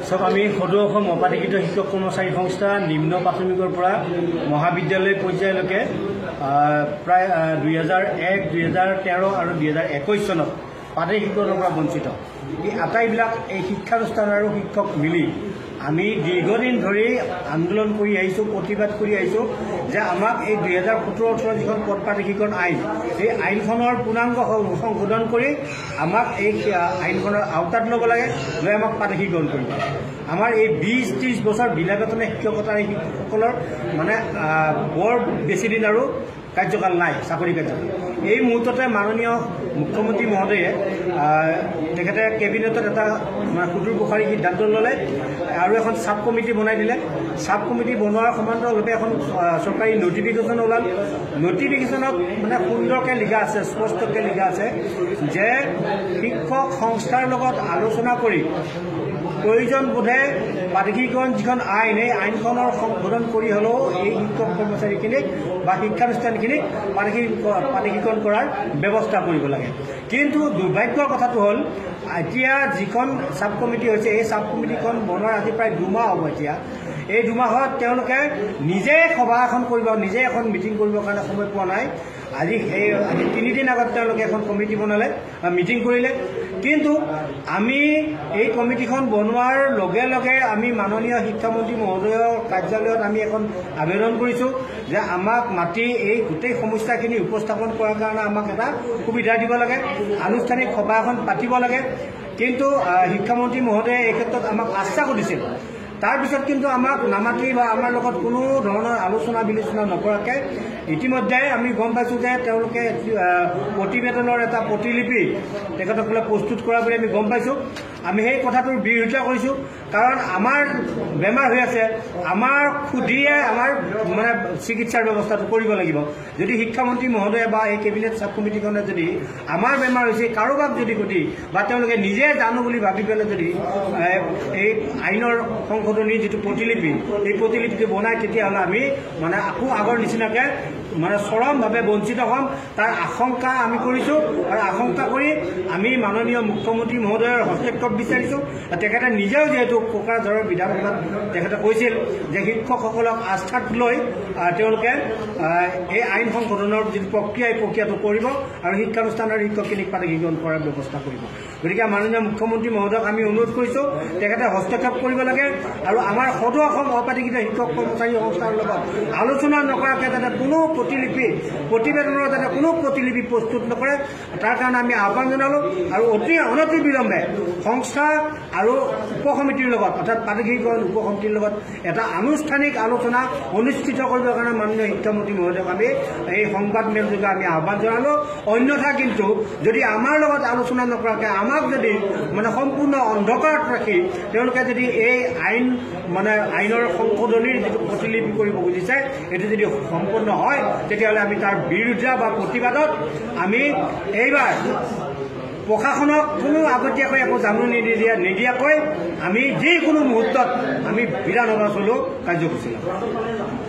সব আমি সদৌ অসম অপাধিকৃত শিক্ষক কৰ্মচাৰী সংস্থা নিম্ন প্ৰাথমিকৰ পৰা মহাবিদ্যালয় পৰ্যায়লৈকে প্ৰায় 2001, 2013 আৰু 2021 চনত প্ৰাথমিক শিক্ষকৰ পৰা বঞ্চিত। এই আটাইবিলাক এই শিক্ষানুষ্ঠান আৰু শিক্ষক মিলি আমি দীৰ্ঘদিন ধৰি আন্দোলন কৰি আহিছোঁ, প্ৰতিবাদ কৰি আহিছোঁ যে আমাক এই 2017-18 যিখন পদ প্ৰাধিকৰণ আইন, এই আইনখনৰ পূৰ্ণাংগ সংশোধন কৰি আমাক এই আইনখনৰ আওতাত ল'ব লাগে, লৈ আমাক প্ৰাধিকৰণ কৰিব লাগে। আমাৰ এই 20-30 বছৰ বিনাবেতনে শিক্ষকতাৰ এই শিক্ষকসকলৰ মানে বৰ বেছি দিন আৰু কাৰ্যকাল নাই, চাকৰি কাৰ্যকাল। এই মুহূৰ্ততে মাননীয় মুখ্যমন্ত্ৰী মহোদয়ে তেখেতে কেবিনেটত এটা মানে সুদূৰ প্ৰসাৰী সিদ্ধান্ত ল'লে আৰু এখন চাব কমিটি বনাই দিলে। চাব কমিটি বনোৱাৰ সমান্তৰালভাৱে এখন চৰকাৰী নটিফিকেশ্যন ওলাল। নটিফিকেশ্যনত মানে সুন্দৰকৈ লিখা আছে, স্পষ্টকৈ লিখা আছে যে শিক্ষক সংস্থাৰ লগত আলোচনা কৰি প্ৰয়োজন বোধে প্ৰাধিকৰণ যিখন আইন, এই আইনখনৰ সংশোধন কৰি হ'লেও এই শিক্ষক কৰ্মচাৰীখিনিক বা শিক্ষানুষ্ঠানখিনিক প্ৰাধিকৰণ কৰাৰ ব্যৱস্থা কৰিব লাগে। কিন্তু দুৰ্ভাগ্যৰ কথাটো হ'ল এতিয়া যিখন চাব কমিটি হৈছে, এই চাব কমিটিখন বনোৱাৰ আজি প্ৰায় 2 মাহ হ'ব। এতিয়া এই 2 মাহত তেওঁলোকে নিজে সভা এখন কৰিব, নিজে এখন মিটিং কৰিবৰ কাৰণে সময় পোৱা নাই। আজি 3 দিন আগত তেওঁলোকে এখন কমিটি বনালে, মিটিং কৰিলে। কিন্তু আমি এই কমিটিখন বনোৱাৰ লগে লগে আমি মাননীয় শিক্ষামন্ত্ৰী মহোদয়ৰ কাৰ্যালয়ত আমি এখন আবেদন কৰিছোঁ যে আমাক মাতি এই গোটেই সমস্যাখিনি উপস্থাপন কৰাৰ কাৰণে আমাক এটা সুবিধা দিব লাগে, আনুষ্ঠানিক সভা এখন পাতিব লাগে। কিন্তু শিক্ষামন্ত্ৰী মহোদয়ে এই ক্ষেত্ৰত আমাক আশ্বাস দিছিল। তাৰপিছত কিন্তু আমাক নামাতি বা আমাৰ লগত কোনো ধৰণৰ আলোচনা বিলোচনা নকৰাকৈ ইতিমধ্যে আমি গম পাইছোঁ যে তেওঁলোকে প্ৰতিবেদনৰ এটা প্ৰতিলিপি তেখেতসকলে প্ৰস্তুত কৰা বুলি আমি গম পাইছোঁ। আমি সেই কথাটোৰ বিৰোধিতা কৰিছোঁ, কাৰণ আমাৰ বেমাৰ হৈ আছে, আমাৰ সুধিয়ে আমাৰ মানে চিকিৎসাৰ ব্যৱস্থাটো কৰিব লাগিব। যদি শিক্ষামন্ত্ৰী মহোদয়ে বা এই কেবিনেট চাব কমিটিখনে যদি আমাৰ বেমাৰ হৈছে কাৰোবাক যদি সুধি বা তেওঁলোকে নিজে জানো বুলি ভাবি পেলাই যদি এই আইনৰ সংশোধনীৰ যিটো প্ৰতিলিপি, এই প্ৰতিলিপিটো বনাই, তেতিয়াহ'লে আমি মানে আকৌ আগৰ নিচিনাকৈ মানে চৰমভাৱে বঞ্চিত হ'ম, তাৰ আশংকা আমি কৰিছোঁ। আৰু আশংকা কৰি আমি মাননীয় মুখ্যমন্ত্ৰী মহোদয়ৰ হস্তক্ষেপ বিচাৰিছোঁ। তেখেতে নিজেও যিহেতু কোকৰাঝাৰৰ বিধানসভাত তেখেতে কৈছিল যে শিক্ষকসকলক আস্থাত লৈ তেওঁলোকে এই আইন সংশোধনৰ যিটো প্ৰক্ৰিয়া, এই প্ৰক্ৰিয়াটো কৰিব আৰু শিক্ষানুষ্ঠানৰ শিক্ষকখিনিক প্ৰাধিকৰণ কৰাৰ ব্যৱস্থা কৰিব। গতিকে মাননীয় মুখ্যমন্ত্ৰী মহোদয়ক আমি অনুৰোধ কৰিছোঁ তেখেতে হস্তক্ষেপ কৰিব লাগে আৰু আমাৰ সদৌ অসম অপাধিকৃত শিক্ষক কৰ্মচাৰী সংস্থাৰ লগত আলোচনা নকৰাকৈ যাতে কোনো প্ৰতিবেদনৰ যাতে কোনো প্ৰতিলিপি প্ৰস্তুত নকৰে, তাৰ কাৰণে আমি আহ্বান জনালোঁ। আৰু অনতি বিলম্বে সংস্থা আৰু উপসমিতিৰ লগত, অৰ্থাৎ প্ৰাধিকৰণ উপসমিতিৰ লগত এটা আনুষ্ঠানিক আলোচনা অনুষ্ঠিত কৰিবৰ কাৰণে মাননীয় শিক্ষামন্ত্ৰী মহোদয়ক আমি এই সংবাদ মেলযোগে আমি আহ্বান জনালোঁ। অন্যথা কিন্তু যদি আমাৰ লগত আলোচনা নকৰাকৈ আমাক যদি মানে সম্পূৰ্ণ অন্ধকাৰত ৰাখি তেওঁলোকে যদি এই আইনৰ সংশোধনীৰ যিটো প্ৰতিলিপি কৰিব খুজিছে, এইটো যদি সম্পূৰ্ণ হয়, তেতিয়াহ'লে আমি তাৰ বিৰোধিতা বা প্ৰতিবাদত আমি এইবাৰ প্ৰশাসনক কোনো আগতীয়াকৈ একো জাননী নিদিয়াকৈ আমি যিকোনো মুহূৰ্তত আমি বিধানসভা চলোৱা কাৰ্যসূচী ল'ম।